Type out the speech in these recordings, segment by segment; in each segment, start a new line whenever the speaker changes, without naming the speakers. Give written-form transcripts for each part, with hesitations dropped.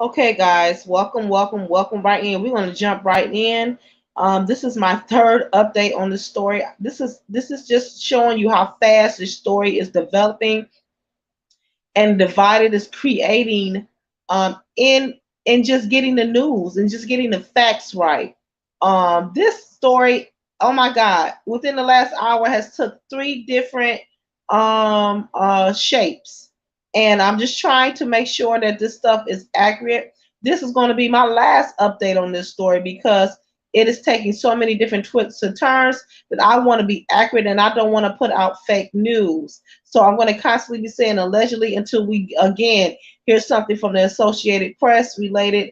Okay, guys, welcome right in. We're going to jump right in. This is my third update on the story. This is just showing you how fast this story is developing and divided is creating in just getting the news and just getting the facts right. This story, oh my God, within the last hour has took three different shapes, and I'm just trying to make sure that this stuff is accurate. This is going to be my last update on this story because it is taking so many different twists and turns that I want to be accurate and I don't want to put out fake news. So I'm going to constantly be saying allegedly until we again hear something from the Associated Press related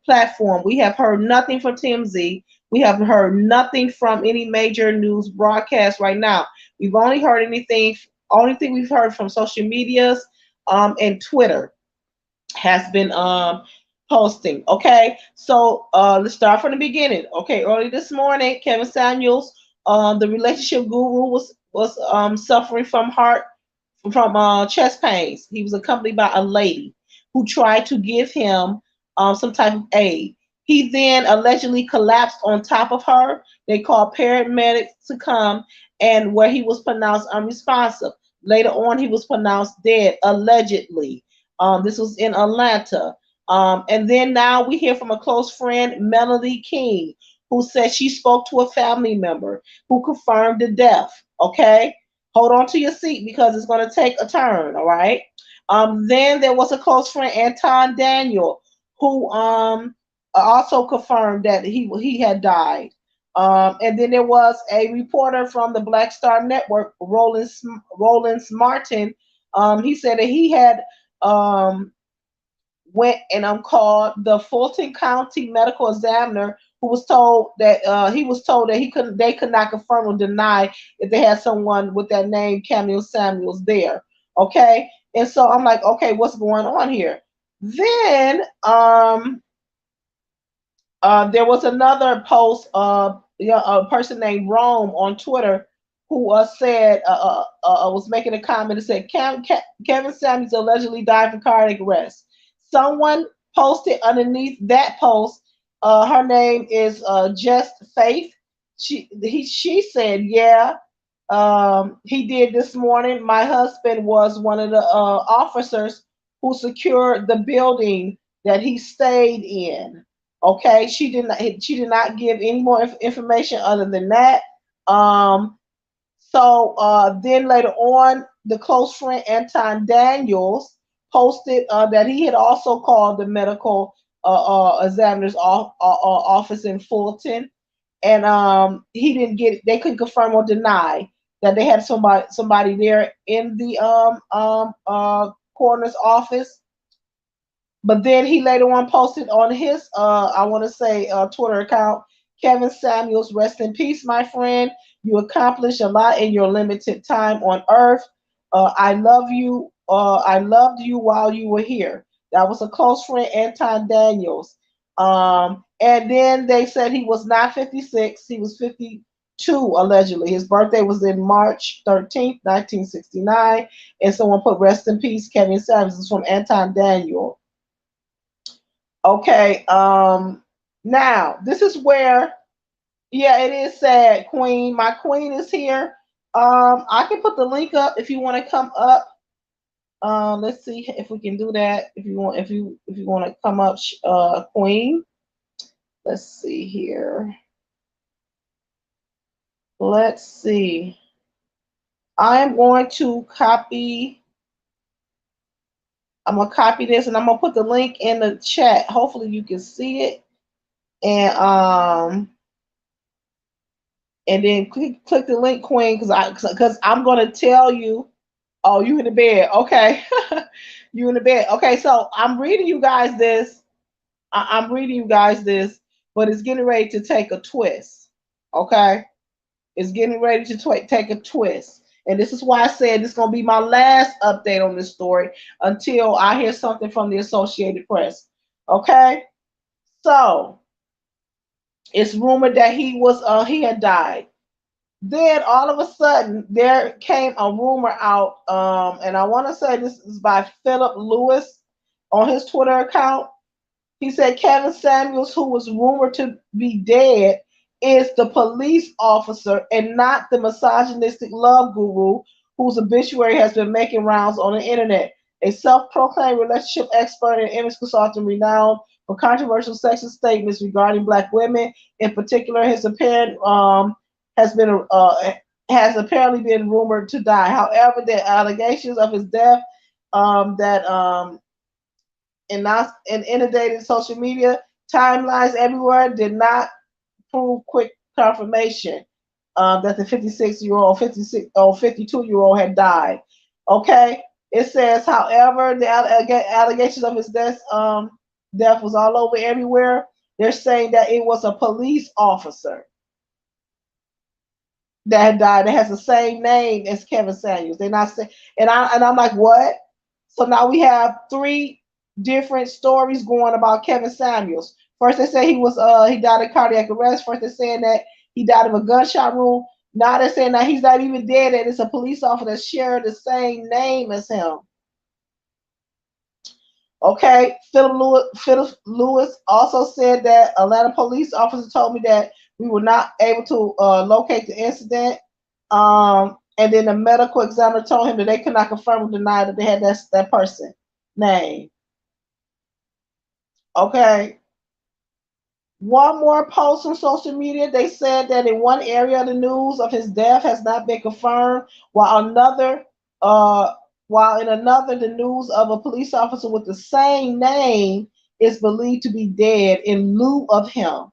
platform. We have heard nothing from TMZ. We have heard nothing from any major news broadcast right now. We've only heard anything. Only thing we've heard from social medias and Twitter has been posting. Okay, so let's start from the beginning. Okay, early this morning, Kevin Samuels, the relationship guru, was suffering from chest pains. He was accompanied by a lady who tried to give him some type of aid. He then allegedly collapsed on top of her. They called paramedics to come, and where he was pronounced unresponsive. Later on, he was pronounced dead, allegedly. This was in Atlanta. And then now we hear from a close friend, Melody King, who said she spoke to a family member who confirmed the death. Okay, hold on to your seat because it's going to take a turn. All right. Then there was a close friend, Anton Daniel, who also confirmed that he had died. And then there was a reporter from the Black Star Network, Rollins Martin. He said that he had um, went and called the Fulton County medical examiner, who was told that they could not confirm or deny if they had someone with that name Camille Samuels there. Okay, and so I'm like, okay, what's going on here? Then there was another post of a person named Rome on Twitter who said was making a comment and said Kevin Samuels allegedly died from cardiac arrest. Someone posted underneath that post. Her name is Just Faith. She said, yeah, he did this morning. My husband was one of the officers who secured the building that he stayed in. Okay, she did not give any more information other than that. So then later on, the close friend Anton Daniels posted that he had also called the medical examiner's office in Fulton, and he didn't get. They couldn't confirm or deny that they had somebody there in the coroner's office. But then he later on posted on his, I want to say, Twitter account, Kevin Samuels, rest in peace, my friend. You accomplished a lot in your limited time on earth. I love you. I loved you while you were here. That was a close friend, Anton Daniels. And then they said he was not 56, he was 52, allegedly. His birthday was in March 13th, 1969. And someone put rest in peace, Kevin Samuels. It's from Anton Daniel. Okay. Now this is where, yeah, it is sad, Queen. My queen is here. I can put the link up if you want to come up. Let's see if we can do that. If you want to come up, Queen. Let's see here. Let's see. I am going to copy. I'm gonna copy this and I'm gonna put the link in the chat. Hopefully you can see it. And then click the link, Queen, because I'm gonna tell you. Oh, you in the bed? Okay, you in the bed? Okay, so I'm reading you guys this. I'm reading you guys this, but it's getting ready to take a twist. Okay, it's getting ready to take a twist, and this is why I said this is gonna be my last update on this story until I hear something from the Associated Press. Okay, so it's rumored that he had died. Then all of a sudden there came a rumor out, and I want to say this is by Philip Lewis on his Twitter account. He said Kevin Samuels, who was rumored to be dead, is the police officer and not the misogynistic love guru whose obituary has been making rounds on the internet. A self-proclaimed relationship expert and image consultant renowned for controversial sexist statements regarding black women, in particular, his apparent has been has apparently been rumored to die. However, the allegations of his death that and inundated social media timelines everywhere did not prove quick confirmation that the 56-year-old, 56 or 52-year-old had died. Okay, it says, however, the allegations of his death was all over everywhere. They're saying that it was a police officer that had died that has the same name as Kevin Samuels. They're not saying, and I'm like, what? So now we have three different stories going about Kevin Samuels. First they say he died of cardiac arrest. First they're saying that he died of a gunshot wound. Now they're saying that he's not even dead, that it's a police officer that shared the same name as him. Okay, Philip Lewis also said that Atlanta police officer told me that we were not able to locate the incident. And then the medical examiner told him that they could not confirm or deny that they had that person name. Okay. One more post on social media. They said that in one area of the news of his death has not been confirmed, uh, while in another, the news of a police officer with the same name is believed to be dead in lieu of him.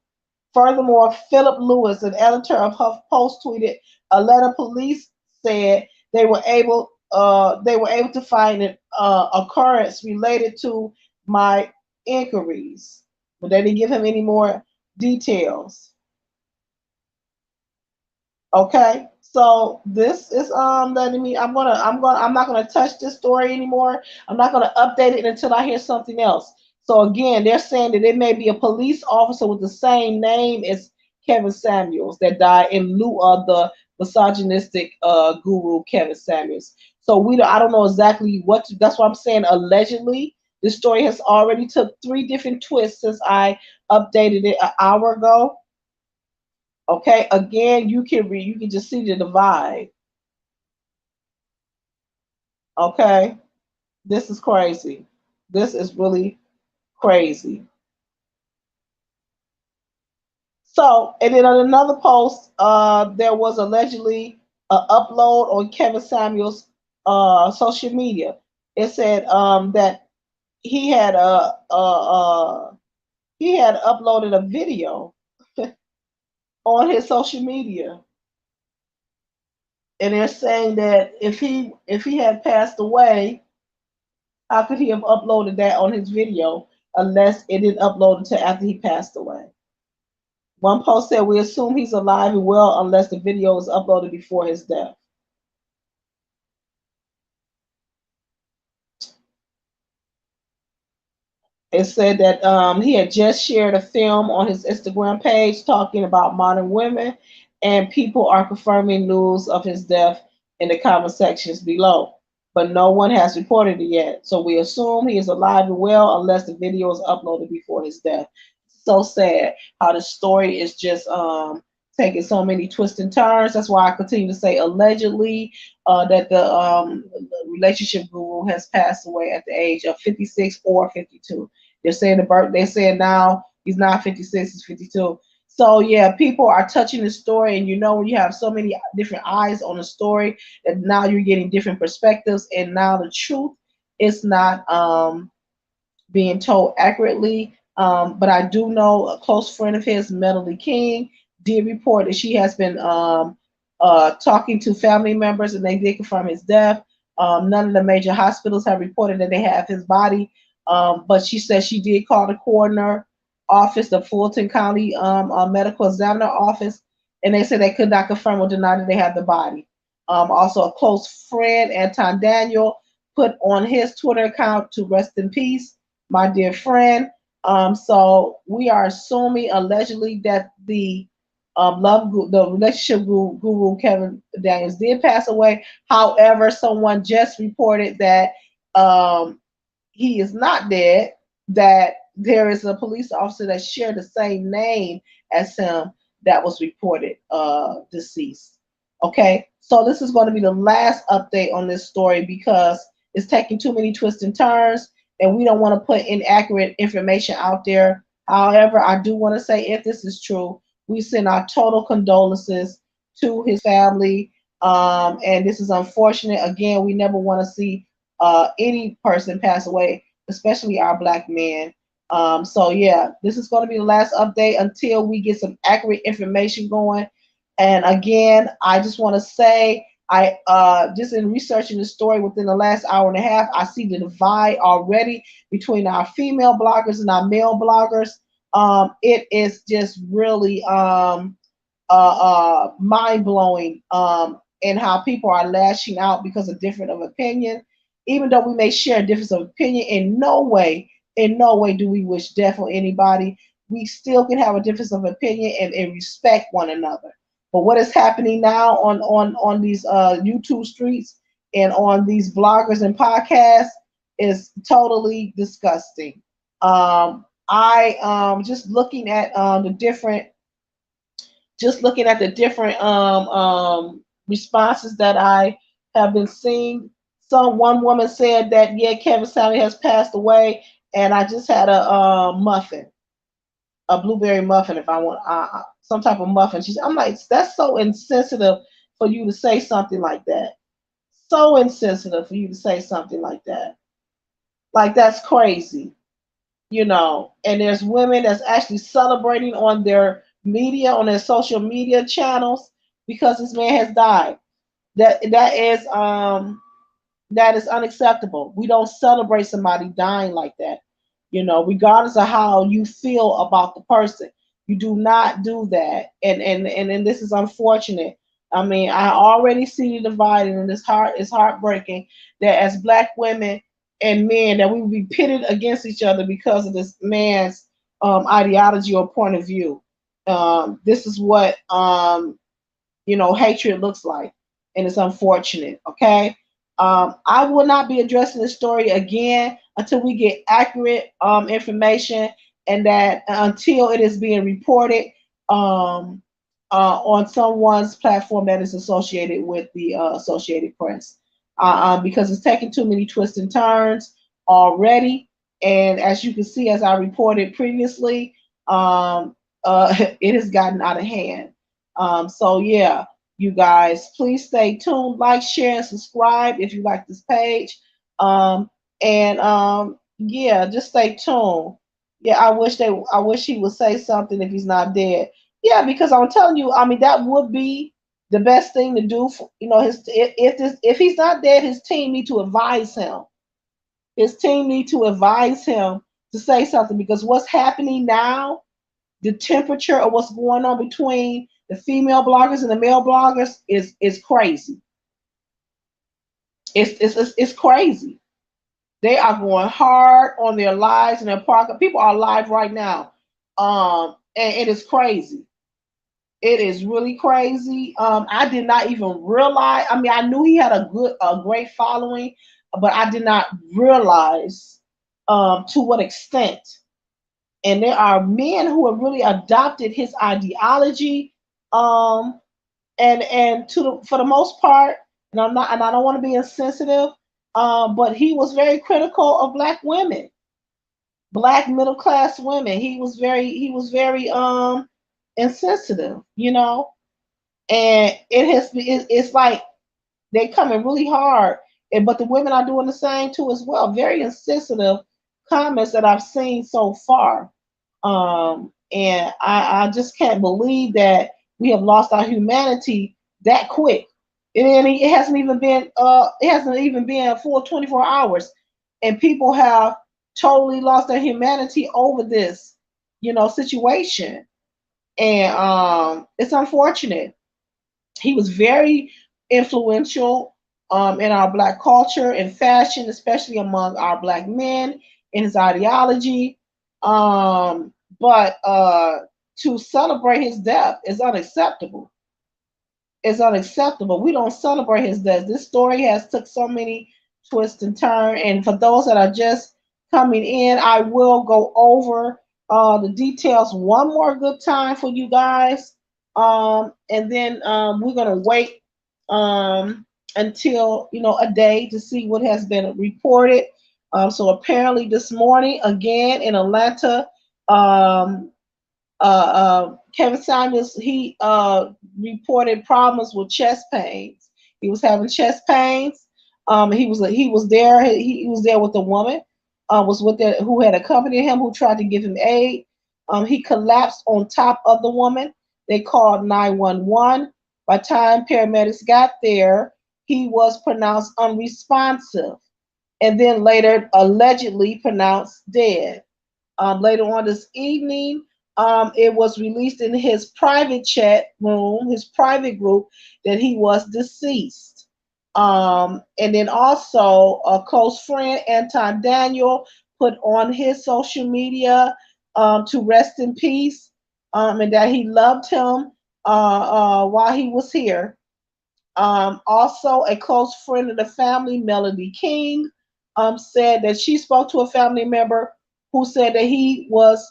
Furthermore, Philip Lewis, an editor of HuffPost, tweeted, "Atlanta police said they were able to find an occurrence related to my inquiries, but they didn't give him any more details." Okay, so this is letting me. I'm not gonna touch this story anymore. I'm not gonna update it until I hear something else. So again, they're saying that it may be a police officer with the same name as Kevin Samuels that died in lieu of the misogynistic guru Kevin Samuels. So I don't know exactly that's what I'm saying. Allegedly, this story has already took three different twists since I updated it an hour ago. Okay, again, you can just see the divide. Okay, this is crazy. This is really crazy. So, and then on another post, there was allegedly an upload on Kevin Samuels' social media. It said that he had he had uploaded a video on his social media, and they're saying that if he had passed away, how could he have uploaded that on his video unless it didn't upload until after he passed away? One post said, "We assume he's alive and well unless the video was uploaded before his death." It said that he had just shared a film on his Instagram page talking about modern women, and people are confirming news of his death in the comment sections below. But no one has reported it yet. So we assume he is alive and well unless the video is uploaded before his death. So sad how the story is just taking so many twists and turns. That's why I continue to say allegedly that the relationship guru has passed away at the age of 56 or 52. They're saying they're saying now he's not 56, he's 52. So yeah, people are touching the story, and when you have so many different eyes on the story, that now you're getting different perspectives, and now the truth is not being told accurately. But I do know a close friend of his, Melody King, did report that she has been talking to family members, and they did confirm his death. None of the major hospitals have reported that they have his body, but she said she did call the coroner office, the Fulton County medical examiner office, and they said they could not confirm or deny that they have the body. Also, a close friend, Anton Daniel, put on his Twitter account to rest in peace, my dear friend. So we are assuming allegedly that the relationship guru Kevin Daniels did pass away. However, someone just reported that he is not dead. That there is a police officer that shared the same name as him that was reported deceased. Okay, so this is going to be the last update on this story because it's taking too many twists and turns, and we don't want to put inaccurate information out there. However, I do want to say if this is true, we send our total condolences to his family. And this is unfortunate. Again, we never want to see any person pass away, especially our black men. So yeah, this is going to be the last update until we get some accurate information going. And again, I just want to say, I just in researching the story within the last hour and a half, I see the divide already between our female bloggers and our male bloggers. It is just really mind blowing in how people are lashing out because of different of opinion. Even though we may share a difference of opinion, in no way do we wish death on anybody. We still can have a difference of opinion and respect one another. But what is happening now on these YouTube streets and on these bloggers and podcasts is totally disgusting. I just looking at the different responses that I have been seeing. One woman said that yeah, Kevin Samuel has passed away, and I just had a muffin, a blueberry muffin, if I want some type of muffin. I'm like, that's so insensitive for you to say something like that. So insensitive for you to say something like that. Like that's crazy, you know. And there's women that's actually celebrating on their media, on their social media channels because this man has died. That is unacceptable. We don't celebrate somebody dying like that. You know, regardless of how you feel about the person, you do not do that. And this is unfortunate. I mean, I already see the divide, and it's heartbreaking that as black women and men that we will be pitted against each other because of this man's ideology or point of view. This is what hatred looks like, and it's unfortunate. Okay, I will not be addressing this story again until we get accurate information, and that until it is being reported um, on someone's platform that is associated with the Associated Press, because it's taking too many twists and turns already. And as you can see, as I reported previously, it has gotten out of hand. So yeah, you guys, please stay tuned, like, share, and subscribe if you like this page. And yeah, just stay tuned. Yeah, I wish he would say something if he's not dead. Yeah, because I'm telling you, I mean, that would be the best thing to do. For, his if he's not dead, his team need to advise him. His team need to advise him to say something because what's happening now, the temperature of what's going on between the female bloggers and the male bloggers is crazy. It's crazy. They are going hard on their lives and their product. People are alive right now, and it is crazy. It is really crazy. I did not even realize. I mean, I knew he had a great following, but I did not realize to what extent. And there are men who have really adopted his ideology, um, and for the most part, and I don't want to be insensitive, but he was very critical of black women, black middle class women. He was very insensitive, and it's like they coming really hard, but the women are doing the same too as well. Very insensitive comments that I've seen so far. And I just can't believe that we have lost our humanity that quick. And it hasn't even been a full 24 hours, and people have totally lost their humanity over this, situation. And it's unfortunate. He was very influential in our black culture and fashion, especially among our black men in his ideology. But to celebrate his death is unacceptable. It's unacceptable. We don't celebrate his death. This story has took so many twists and turns. And for those that are just coming in. I will go over the details one more good time for you guys. And then we're going to wait until, a day to see what has been reported. So apparently this morning, again in Atlanta, Kevin Samuels, he reported problems with chest pains. He was having chest pains. He was there. He was there with a woman. Was with the, who had accompanied him, who tried to give him aid. He collapsed on top of the woman. They called 911. By the time paramedics got there, he was pronounced unresponsive, and then later allegedly pronounced dead. Later on this evening, it was released in his private chat room, his private group, that he was deceased. And then also, a close friend, Anton Daniel, put on his social media to rest in peace, and that he loved him while he was here. Also, a close friend of the family, Melody King, said that she spoke to a family member who said that he was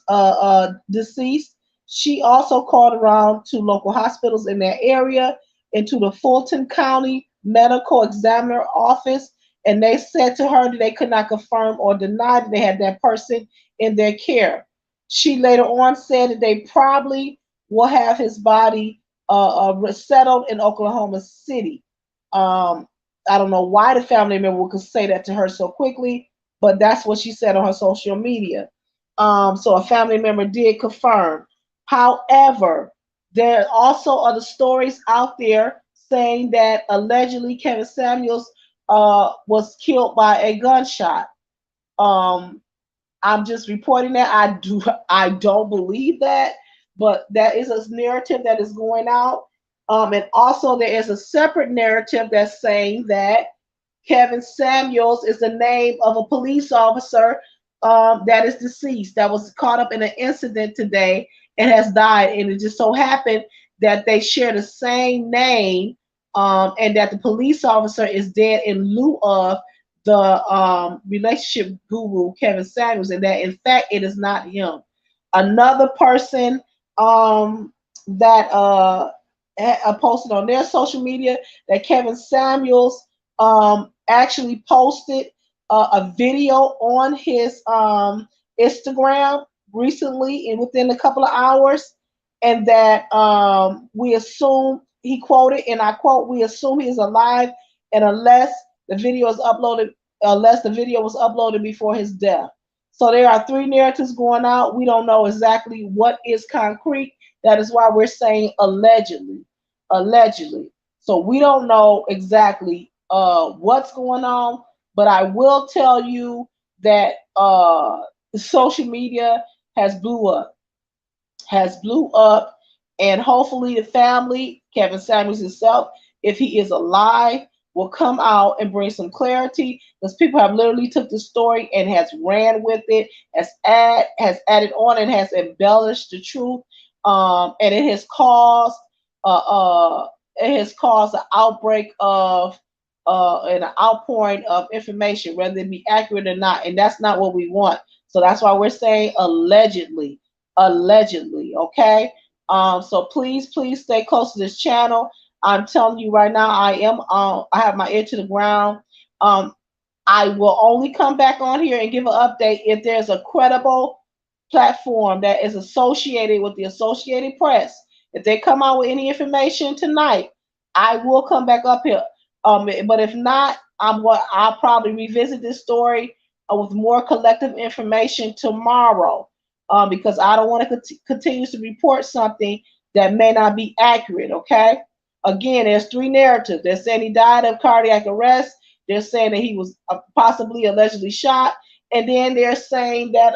deceased. She also called around to local hospitals in that area and to the Fulton County Medical Examiner office, and they said to her that they could not confirm or deny that they had that person in their care. She later on said that they probably will have his body settled in Oklahoma City. Um, I don't know why the family member could say that to her so quickly, but that's what she said on her social media. So a family member did confirm. However, there are also other stories out there saying that allegedly Kevin Samuels was killed by a gunshot. Um, I'm just reporting that. I don't believe that, but that is a narrative that is going out. And also there is a separate narrative that's saying that Kevin Samuels is the name of a police officer that is deceased, that was caught up in an incident today and has died. And it just so happened that they share the same name, and that the police officer is dead in lieu of the relationship guru, Kevin Samuels, and that in fact it is not him. Another person that posted on their social media that Kevin Samuels actually posted a video on his Instagram recently and within a couple of hours, and that we assume he quoted, and I quote, "We assume he is alive, and the video is uploaded, unless the video was uploaded before his death." So there are three narratives going out. We don't know exactly what is concrete. That is why we're saying allegedly, allegedly. So we don't know exactly what's going on, but I will tell you that social media has blew up, and hopefully the family, Kevin Samuels himself, if he is alive, will come out and bring some clarity, because people have literally took the story and has ran with it, has added on and has embellished the truth, and it has caused an outbreak of and an outpouring of information, whether it be accurate or not, and that's not what we want. So that's why we're saying allegedly, allegedly. Okay. So please stay close to this channel. I'm telling you right now, I have my ear to the ground. Um, I will only come back on here and give an update if there's a credible platform that is associated with the Associated Press. If they come out with any information tonight, I will come back up here. But if not, I'll probably revisit this story with more collective information tomorrow, because I don't want to continue to report something that may not be accurate. Okay. Again, there's three narratives. They're saying he died of cardiac arrest. They're saying that he was possibly allegedly shot, and then they're saying that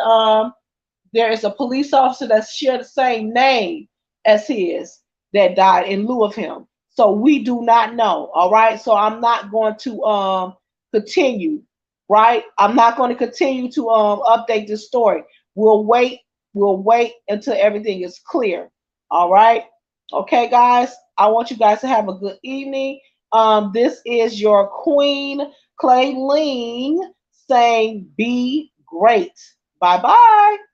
there is a police officer that shared the same name as his that died in lieu of him. So we do not know. All right. So I'm not going to continue. Right. I'm not going to continue to update this story. We'll wait. We'll wait until everything is clear. All right. Okay, guys. I want you guys to have a good evening. This is your Queen Clayleen saying be great. Bye bye.